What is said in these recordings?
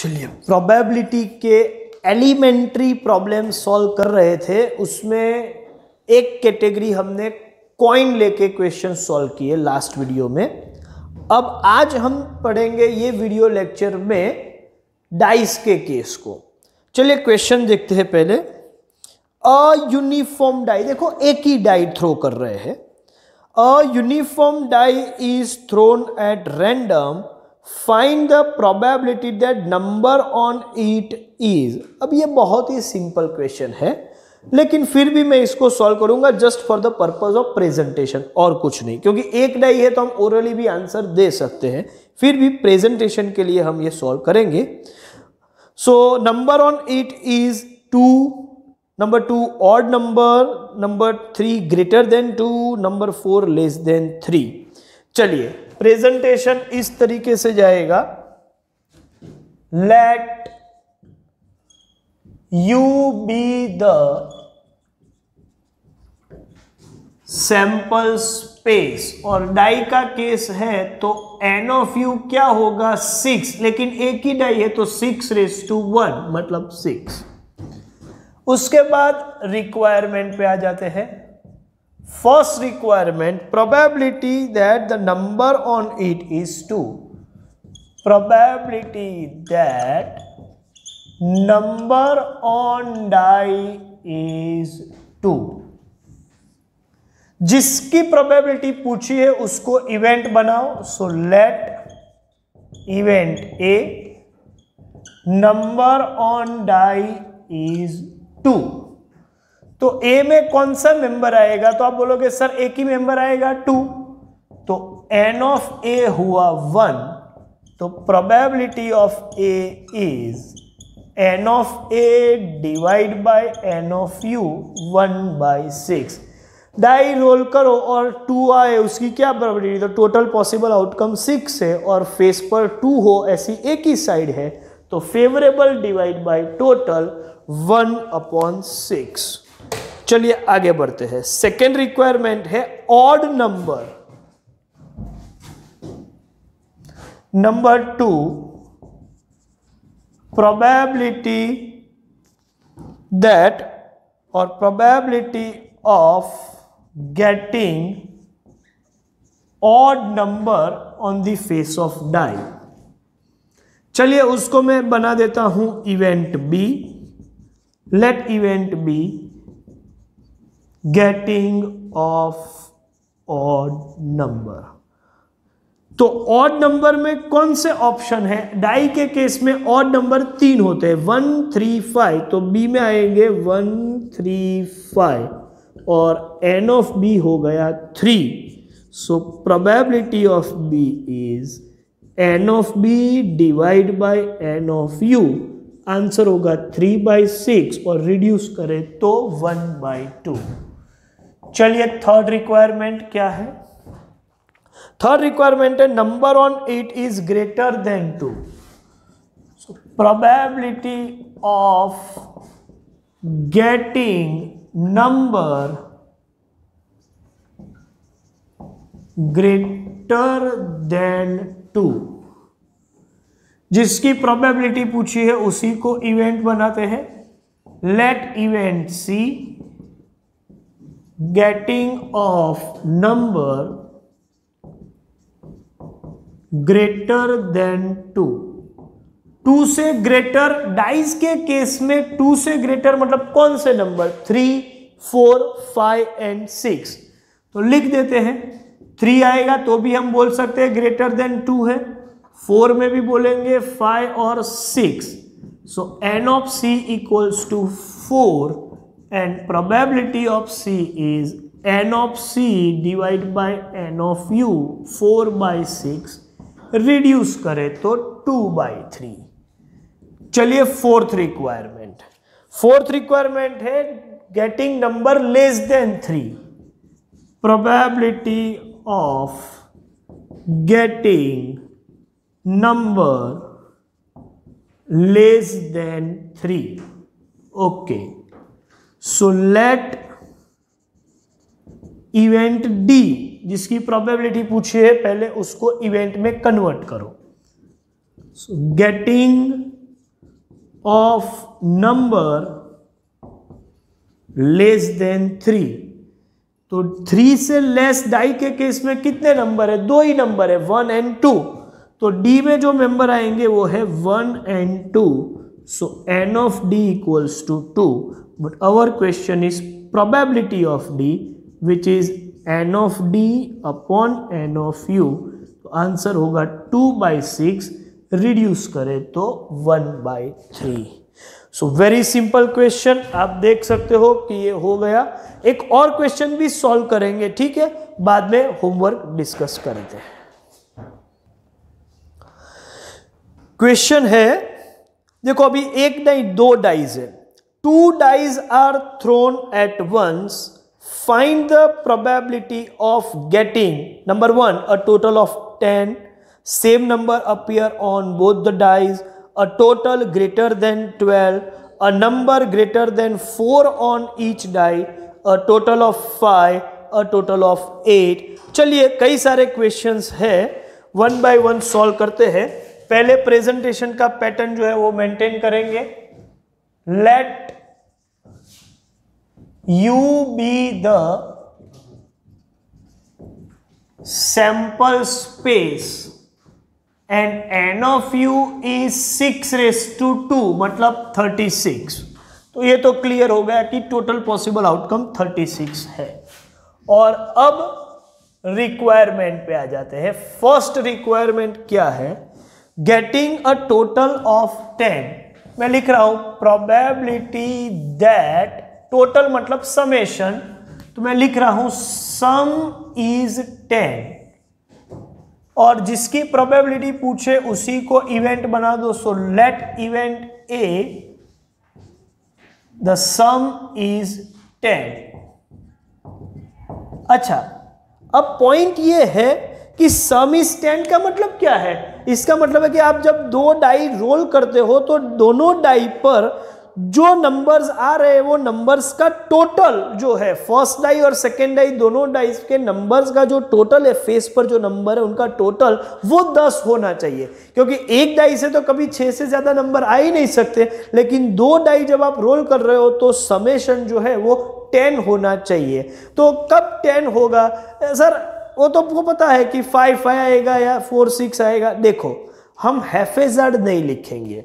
चलिए, प्रोबेबिलिटी के elementary problem solve कर रहे थे, उसमें एक कैटेगरी हमने कॉइन लेके क्वेश्चन सॉल्व किए लास्ट वीडियो में। अब आज हम पढ़ेंगे ये वीडियो लेक्चर में डाइस के केस को। चलिए क्वेश्चन देखते हैं पहले। अ यूनिफॉर्म डाई, देखो एक ही डाई थ्रो कर रहे हैं। A uniform die is thrown at random, find the probability that number on it is. अब ये बहुत ही सिंपल क्वेश्चन है, लेकिन फिर भी मैं इसको सॉल्व करूंगा just for the purpose of presentation, और कुछ नहीं, क्योंकि एक डाई है तो हम ओरली भी आंसर दे सकते हैं, फिर भी प्रेजेंटेशन के लिए हम ये सॉल्व करेंगे। So number on it is 2, number 2 odd number, number 3 greater than 2, number 4 less than 3। चलिए प्रेजेंटेशन इस तरीके से जाएगा। Let you be the sample space, और डाई का केस है तो एन ऑफ यू क्या होगा 6, लेकिन एक ही डाई है तो 6⁻1 मतलब 6। उसके बाद रिक्वायरमेंट पे आ जाते हैं। First requirement, probability that the number on it is 2। Probability that number on die is 2। जिसकी प्रोबेबिलिटी पूछी है उसको इवेंट बनाओ। So let event A number on die is 2। तो ए में कौन सा मेंबर आएगा, तो आप बोलोगे सर एक ही मेंबर आएगा 2, तो एन ऑफ ए हुआ 1, तो probability of A is N of A divide by N of U 1/6। Die roll करो और 2 आए, उसकी क्या प्रोबेबिलिटी, तो टोटल पॉसिबल आउटकम 6 है और फेस पर 2 हो ऐसी एक ही साइड है, तो फेवरेबल डिवाइड बाय टोटल 1/6। चलिए आगे बढ़ते हैं। सेकेंड रिक्वायरमेंट है odd number. Number 2, probability that और probability of getting odd number on the face of die. चलिए उसको मैं बना देता हूं event B. Let event B getting of odd number. तो ऑड नंबर में कौन से ऑप्शन है, डाई के केस में ऑड नंबर 3 होते हैं, 1 3 5, तो बी में आएंगे 1 3 5 और एन ऑफ बी हो गया 3। So probability of B is N of B divide by N of U. Answer होगा 3/6 और रिड्यूस करें तो 1/2। चलिए थर्ड रिक्वायरमेंट क्या है। थर्ड रिक्वायरमेंट है number on it is greater than 2। So probability of getting number greater than 2, जिसकी probability पूछी है उसी को इवेंट बनाते हैं। Let event C getting of number greater than 2। 2 से ग्रेटर, डाइस के केस में 2 से ग्रेटर मतलब कौन से नंबर, 3 4 5 एंड 6। तो लिख देते हैं, 3 आएगा तो भी हम बोल सकते हैं ग्रेटर देन 2 है, 4 में भी बोलेंगे, 5 और 6। So N of C equals to 4 and probability of C is N of C divide by N of U 4/6। Reduce करें तो 2/3। चलिए फोर्थ रिक्वायरमेंट। फोर्थ रिक्वायरमेंट है getting number less than 3। Probability of getting number less than 3। Okay, so let event D, जिसकी probability पूछी है पहले उसको event में कन्वर्ट करो। So getting of number less than 3। तो 3 से लेस डाई के केस में कितने नंबर है? 2 ही नंबर है, 1 and 2। तो डी में जो मेंबर आएंगे वो है 1 and 2। So n of d equals to 2, but our question is probability of d, which is n of d upon n of u। तो आंसर होगा 2/6, रिड्यूस करें तो 1/3। सो वेरी सिंपल क्वेश्चन, आप देख सकते हो कि ये हो गया। एक और क्वेश्चन भी सॉल्व करेंगे, ठीक है, बाद में होमवर्क डिस्कस करते हैं। क्वेश्चन है, देखो अभी एक नहीं 2 डाइज है। 2 dies are thrown at once, find the probability of getting number 1 a total of 10, same number appear on both the dies, a total greater than 12, a number greater than 4 on each die, a total of 5, a total of 8। चलिए कई सारे questions है, 1 by 1 solve करते हैं। पहले presentation का pattern जो है वो मेंटेन करेंगे। Let you be the sample space and n of u is 6/2, मतलब 36। तो ये तो क्लियर हो गया कि टोटल पॉसिबल आउटकम 36 है। और अब रिक्वायरमेंट पे आ जाते हैं। फर्स्ट रिक्वायरमेंट क्या है? Getting a total of 10। मैं लिख रहा हूं प्रोबेबिलिटी दैट, टोटल मतलब समेशन, तो मैं लिख रहा हूं सम इज 10, और जिसकी प्रोबेबिलिटी पूछे उसी को इवेंट बना दो। So let event A the some is 10। अच्छा, अब पॉइंट ये है कि सम इज 10 का मतलब क्या है? इसका मतलब है कि आप जब 2 डाई रोल करते हो तो दोनों डाई पर जो नंबर्स आ रहे हैं वो नंबर्स का टोटल जो है, फर्स्ट डाई और सेकेंड डाई दोनों डाइस के नंबर्स का जो टोटल है, फेस पर जो नंबर है उनका टोटल वो 10 होना चाहिए। क्योंकि एक डाई से तो कभी 6 से ज्यादा नंबर आ ही नहीं सकते, लेकिन 2 डाई जब आप रोल कर रहे हो तो समेशन जो है वो 10 होना चाहिए। तो कब 10 होगा सर? वो तो आपको पता है कि 5 आएगा या 4 6 आएगा। देखो, हम हैफेजर्ड नहीं लिखेंगे,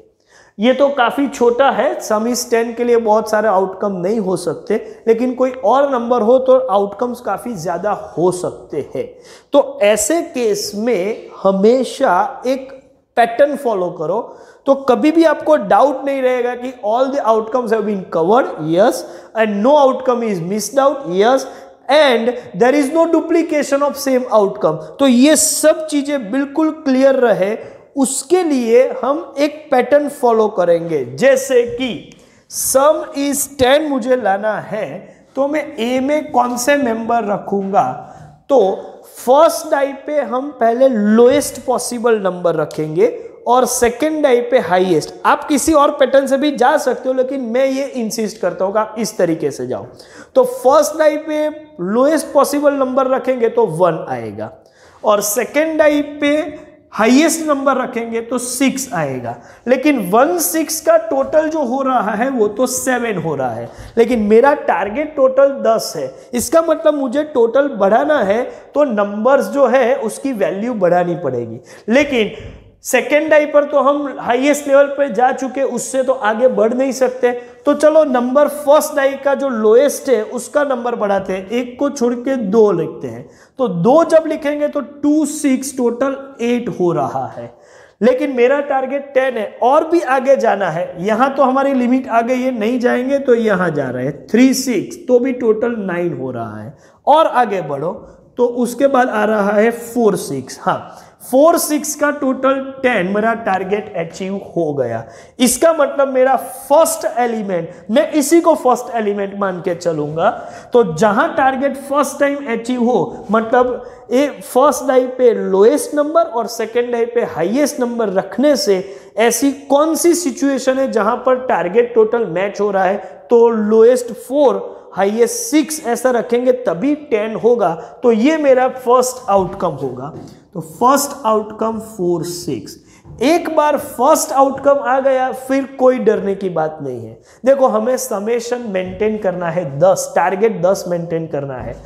ये तो काफी छोटा है। सम इज 10 के लिए बहुत सारे आउटकम नहीं हो सकते, लेकिन कोई और नंबर हो तो आउटकम्स काफी ज्यादा हो सकते हैं। तो ऐसे केस में हमेशा एक पैटर्न फॉलो करो, तो कभी भी आपको डाउट नहीं रहेगा कि all the outcomes have been covered, yes, and no outcome is missed out, yes, and there is no duplication of same outcome. तो ये सब चीजें बिल्कुल क्लियर रहे, उसके लिए हम एक पैटर्न फॉलो करेंगे। जैसे कि सम इज 10 मुझे लाना है, तो मैं ए में कौन से मेंबर रखूंगा? तो फर्स्ट डाई पे हम पहले लोएस्ट पॉसिबल नंबर रखेंगे और सेकेंड डाई पे हाईएस्ट। आप किसी और पैटर्न से भी जा सकते हो, लेकिन मैं ये इंसिस्ट करता हूं कि आप इस तरीके से जाओ। तो फर्स्ट डाई पे लोएस्ट पॉसिबल नंबर रखेंगे तो 1 आएगा, और सेकेंड डाई पे हाईएस्ट नंबर रखेंगे तो 6 आएगा। लेकिन 1/6 का टोटल जो हो रहा है वो तो 7 हो रहा है, लेकिन मेरा टारगेट टोटल 10 है। इसका मतलब मुझे टोटल बढ़ाना है तो नंबर्स जो है उसकी वैल्यू बढ़ानी पड़ेगी। लेकिन सेकेंड डाई पर तो हम हाईएस्ट लेवल पे जा चुके, उससे तो आगे बढ़ नहीं सकते। तो चलो नंबर फर्स्ट डाई का जो लोएस्ट है उसका नंबर बढ़ाते हैं, 1 को छोड़ के 2 लिखते हैं। तो 2 जब लिखेंगे तो 2 6 टोटल 8 हो रहा है। लेकिन मेरा टारगेट 10 है, और भी आगे जाना है। यहां तो हमारी लिमिट आ गई है, नहीं जाएंगे तो यहां जा रहे हैं 3 6, तो भी टोटल 9 हो रहा है। और आगे बढ़ो तो उसके बाद आ रहा है 4 6। हाँ, 4 6 का टोटल 10 मेरा टारगेट अचीव हो गया। इसका मतलब मेरा फर्स्ट एलिमेंट, मैं इसी को फर्स्ट एलिमेंट मान के चलूंगा। तो जहां टारगेट फर्स्ट टाइम अचीव हो, मतलब फर्स्ट डाई पे लोएस्ट नंबर और सेकेंड डाई पे हाईएस्ट नंबर रखने से ऐसी कौन सी सिचुएशन है जहां पर टारगेट टोटल मैच हो रहा है? तो लोएस्ट 4 हाईएस्ट 6 ऐसा रखेंगे तभी 10 होगा। तो ये मेरा फर्स्ट आउटकम होगा। तो फर्स्ट आउटकम 4 6। एक बार फर्स्ट आउटकम आ गया फिर कोई डरने की बात नहीं है। देखो हमें समेशन मेंटेन करना है 10, टारगेट 10 मेंटेन करना है।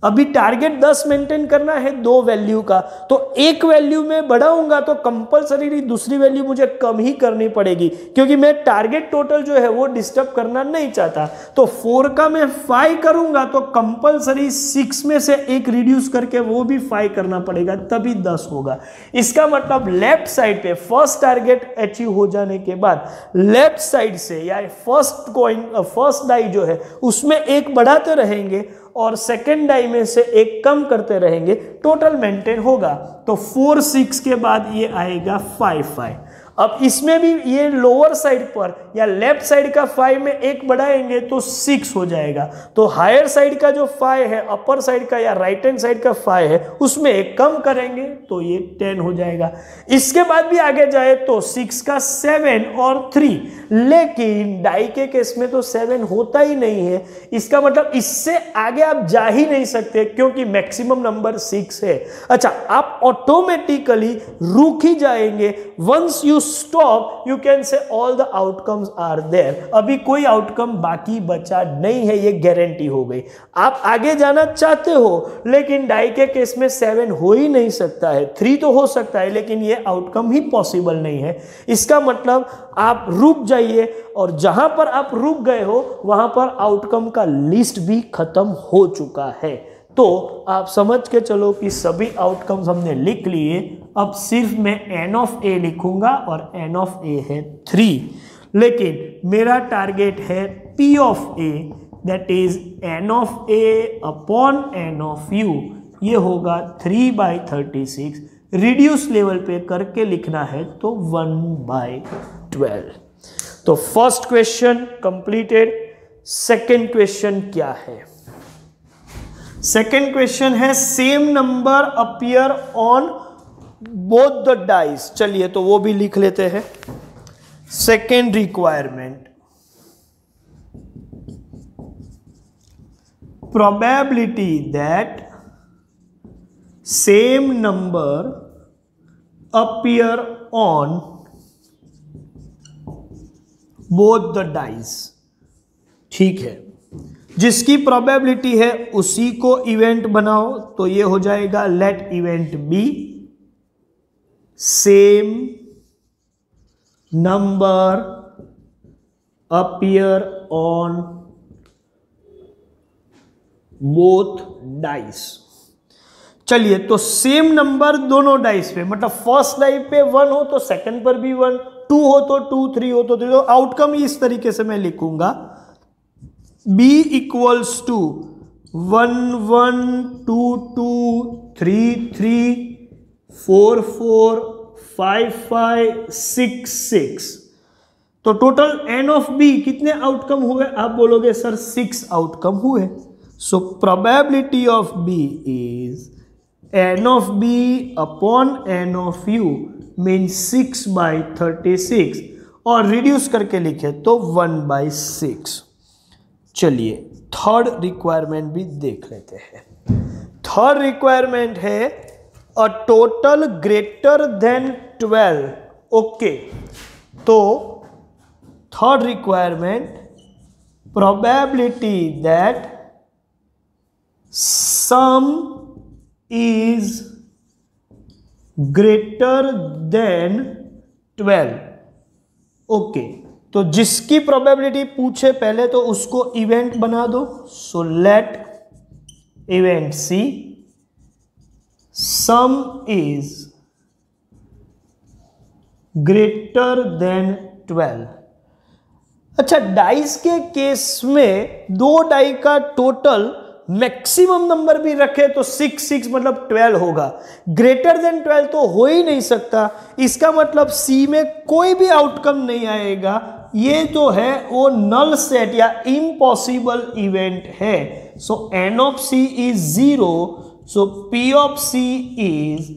अभी टारगेट 10 मेंटेन करना है 2 वैल्यू का, तो एक वैल्यू में बढ़ाऊंगा तो कंपलसरी दूसरी वैल्यू मुझे कम ही करनी पड़ेगी, क्योंकि मैं टारगेट टोटल जो है वो डिस्टर्ब करना नहीं चाहता। तो 4 का मैं 5 करूंगा तो कंपलसरी 6 में से एक रिड्यूस करके वो भी 5 करना पड़ेगा, तभी 10 होगा। इसका मतलब लेफ्ट साइड पे फर्स्ट टारगेट अचीव हो जाने के बाद लेफ्ट साइड से या फर्स्ट डाई जो है उसमें एक बढ़ाते रहेंगे और सेकेंड डाई में से एक कम करते रहेंगे, टोटल मेंटेन होगा। तो 4 6 के बाद ये आएगा 5 5। अब इसमें भी ये लोअर साइड पर या लेफ्ट साइड का 5 में एक बढ़ाएंगे तो 6 हो जाएगा। तो हायर साइड का जो 5 है, अपर साइड का या राइट हैंड साइड का 5 है, उसमें एक कम करेंगे तो ये 10 हो जाएगा। इसके बाद भी आगे जाए तो 6 का 7 और 3, लेकिन डाई के केस में तो 7 होता ही नहीं है। इसका मतलब इससे आगे आप जा ही नहीं सकते, क्योंकि मैक्सिमम नंबर 6 है। अच्छा, आप ऑटोमेटिकली रुक ही जाएंगे। Once you stop you can say all the outcomes are there. अभी कोई आउटकम बाकी बचा नहीं है, ये गारंटी हो गई। आप आगे जाना चाहते हो, लेकिन डाई के केस में 7 हो ही नहीं सकता है। 3 तो हो सकता है, लेकिन ये आउटकम ही पॉसिबल नहीं है। इसका मतलब आप रुक जाइए, और जहां पर आप रुक गए हो वहां पर आउटकम का लिस्ट भी खत्म हो चुका है। तो आप समझ के चलो कि सभी आउटकम्स हमने लिख लिए। अब सिर्फ मैं n ऑफ a लिखूंगा, और n ऑफ a है 3, लेकिन मेरा टारगेट है p of a, that is n of a upon n of u। ये होगा 3/36। रिड्यूस लेवल पे करके लिखना है तो 1/12। तो first question completed. Second question क्या है? सेकेंड क्वेश्चन है same number appear on both the dice. चलिए तो वो भी लिख लेते हैं। Second requirement, probability that same number appear on both the dice। ठीक है, जिसकी प्रोबेबिलिटी है उसी को इवेंट बनाओ। तो ये हो जाएगा let event B same number appear on both dice. चलिए तो सेम नंबर दोनों डाइस पे, मतलब फर्स्ट डाई पे 1 हो तो सेकंड पर भी 1, 2 हो तो 2, 3 हो तो 3। तो आउटकम ही इस तरीके से मैं लिखूंगा, b इक्वल्स टू 1 1 2 2 3 3 4 4 5 5 6 6। तो टोटल n ऑफ b कितने आउटकम हुए? आप बोलोगे सर 6 आउटकम हुए। सो probability of b is n of b upon n of u mean 6/36, और रिड्यूस करके लिखे तो 1/6। चलिए थर्ड रिक्वायरमेंट भी देख लेते हैं। थर्ड रिक्वायरमेंट है a total greater than 12। Okay, तो third requirement, probability that sum is greater than 12। Okay, तो जिसकी प्रोबेबिलिटी पूछे पहले तो उसको इवेंट बना दो। So let event C sum is greater than 12। अच्छा, डाइस के केस में 2 डाई का टोटल मैक्सिमम नंबर भी रखे तो 6 6 मतलब 12 होगा। ग्रेटर देन 12 तो हो ही नहीं सकता। इसका मतलब सी में कोई भी आउटकम नहीं आएगा। ये जो है वो नल सेट या इम्पॉसिबल इवेंट है। सो n of c is 0। So p of c is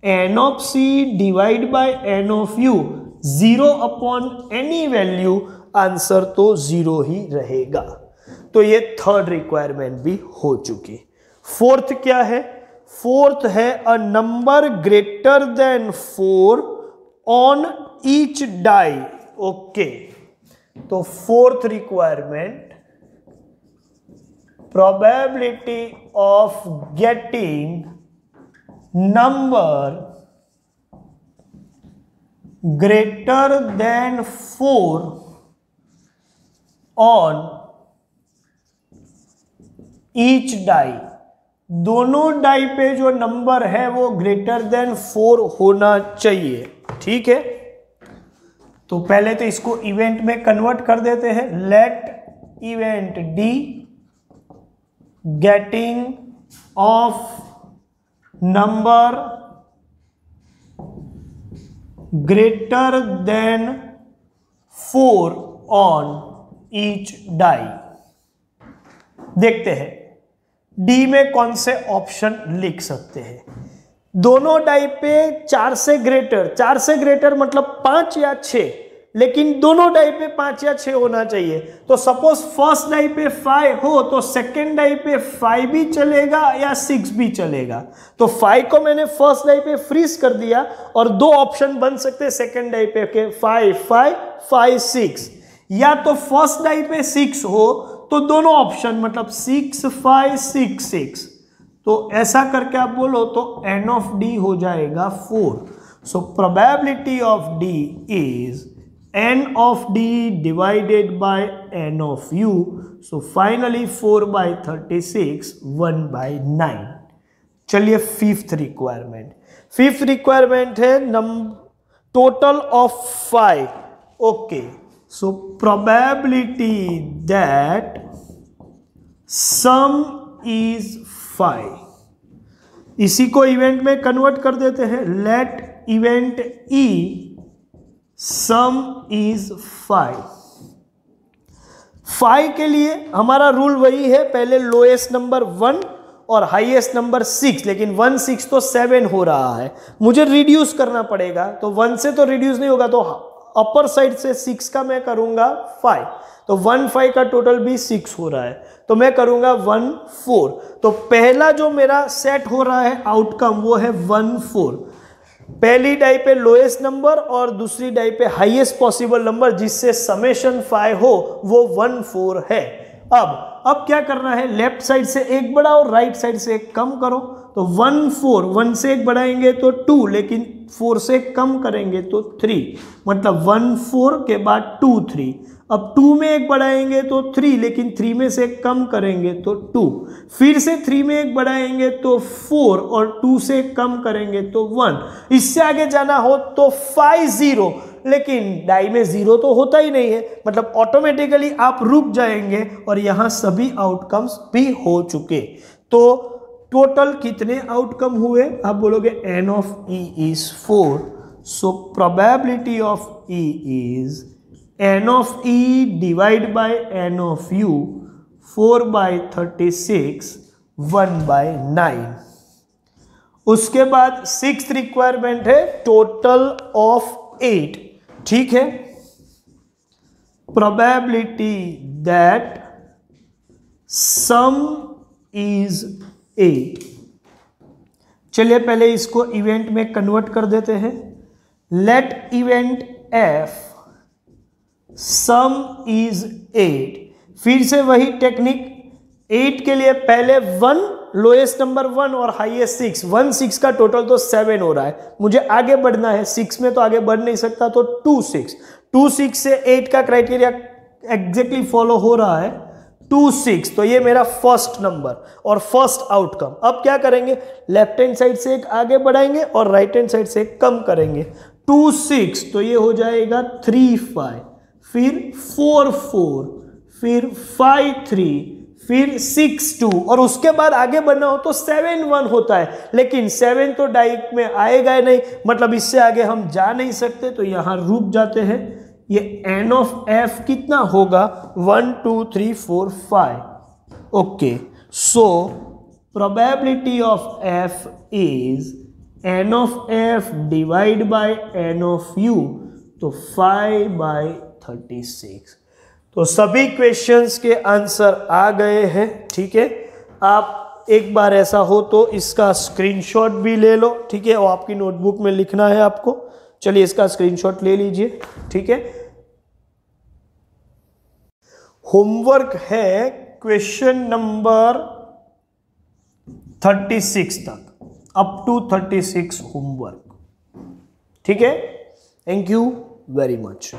n of c divide by n of u। 0 upon any value, answer तो 0 ही रहेगा। तो ये थर्ड रिक्वायरमेंट भी हो चुकी। फोर्थ क्या है? फोर्थ है a number greater than 4 on each die. Okay, तो fourth requirement, probability of getting number greater than 4 on each die। दोनों डाई पे जो नंबर है वो ग्रेटर देन 4 होना चाहिए। ठीक है, तो पहले तो इसको इवेंट में कन्वर्ट कर देते हैं। Let event D getting of number greater than 4 on each die। देखते हैं डी में कौन से ऑप्शन लिख सकते हैं। दोनों डाई पे 4 से ग्रेटर मतलब 5 या 6, लेकिन दोनों डाई पे 5 या 6 होना चाहिए। तो सपोज फर्स्ट डाई पे 5 हो तो सेकेंड डाई पे 5 भी चलेगा या 6 भी चलेगा। तो 5 को मैंने फर्स्ट डाई पे फ्रीज कर दिया और दो ऑप्शन बन सकते हैं सेकेंड डाई पे के 5 5 5 6, या तो फर्स्ट डाई पे 6 हो तो दोनों ऑप्शन मतलब 6 5 6 6। तो ऐसा करके आप बोलो तो n ऑफ d हो जाएगा 4। सो probability of d is n of d divided by n of u, so finally 4 by 36 1 by 9। चलिए फिफ्थ रिक्वायरमेंट है total of 5। Okay, so probability that sum is 5। इसी को इवेंट में कन्वर्ट कर देते हैं। Let event e sum is 5। 5 के लिए हमारा रूल वही है, पहले लोएस्ट नंबर 1 और हाईएस्ट नंबर 6, लेकिन 1 6 तो 7 हो रहा है, मुझे रिड्यूस करना पड़ेगा। तो 1 से तो रिड्यूस नहीं होगा, तो अपर साइड से 6 का मैं करूंगा 5, तो 1 5 का टोटल भी 6 हो रहा है, तो मैं करूंगा 1 4। तो पहला जो मेरा सेट हो रहा है आउटकम वो है 1 4। पहली डाई पे लोएस्ट नंबर और दूसरी डाई पे हाईएस्ट पॉसिबल नंबर जिससे समेशन 5 हो वो 1 4 है। अब क्या करना है, लेफ्ट साइड से एक बढ़ाओ, राइट साइड से एक कम करो। तो 1 4, 1 से एक बढ़ाएंगे तो 2, लेकिन 4 से कम करेंगे तो 3, मतलब 1 4 के बाद 2 3। अब 2 में एक बढ़ाएंगे तो 3, लेकिन 3 में से एक कम करेंगे तो 2, फिर से 3 में एक बढ़ाएंगे तो 4 और 2 से कम करेंगे तो 1। इससे आगे जाना हो तो 5 0, लेकिन डाई में 0 तो होता ही नहीं है, मतलब ऑटोमेटिकली आप रुक जाएंगे और यहां सभी आउटकम्स भी हो चुके। तो टोटल कितने आउटकम हुए, आप बोलोगे n of e is 4। So probability of e is n of e divide by n of u, 4 by 36 1 by 9। उसके बाद सिक्स्थ रिक्वायरमेंट है टोटल ऑफ 8। ठीक है, प्रोबेबिलिटी दैट सम इज 8। चलिए पहले इसको इवेंट में कन्वर्ट कर देते हैं। Let event f sum is 8। फिर से वही टेक्निक, 8 के लिए पहले 1, लोएस्ट नंबर 1 और हाईएस्ट 6। 1 6 का टोटल तो 7 हो रहा है, मुझे आगे बढ़ना है, 6 में तो आगे बढ़ नहीं सकता, तो 2 6। 2 6 से 8 का क्राइटेरिया एग्जैक्टली फॉलो हो रहा है, 2 6। तो ये मेरा फर्स्ट नंबर और फर्स्ट आउटकम। अब क्या करेंगे, लेफ्ट हैंड साइड से एक आगे बढ़ाएंगे और राइट हैंड साइड से एक कम करेंगे। 2 6 तो ये हो जाएगा 3 5, फिर 4 4, फिर 5 3, फिर 6 2, और उसके बाद आगे बढ़ना हो तो 7 1 होता है, लेकिन 7 तो डाई में आएगा नहीं, मतलब इससे आगे हम जा नहीं सकते, तो यहां रुक जाते हैं। ये n ऑफ f कितना होगा, 1 2 3 4 5। Okay, so probability of f is n of f divide by n of u, तो 5 by 36। तो सभी क्वेश्चंस के आंसर आ गए हैं। ठीक है, आप एक बार ऐसा हो तो इसका स्क्रीनशॉट भी ले लो। ठीक है, और आपकी नोटबुक में लिखना है आपको। चलिए इसका स्क्रीनशॉट ले लीजिए, ठीक है। होमवर्क है क्वेश्चन नंबर 36 तक, अप टू 36 होमवर्क, ठीक है। Thank you very much.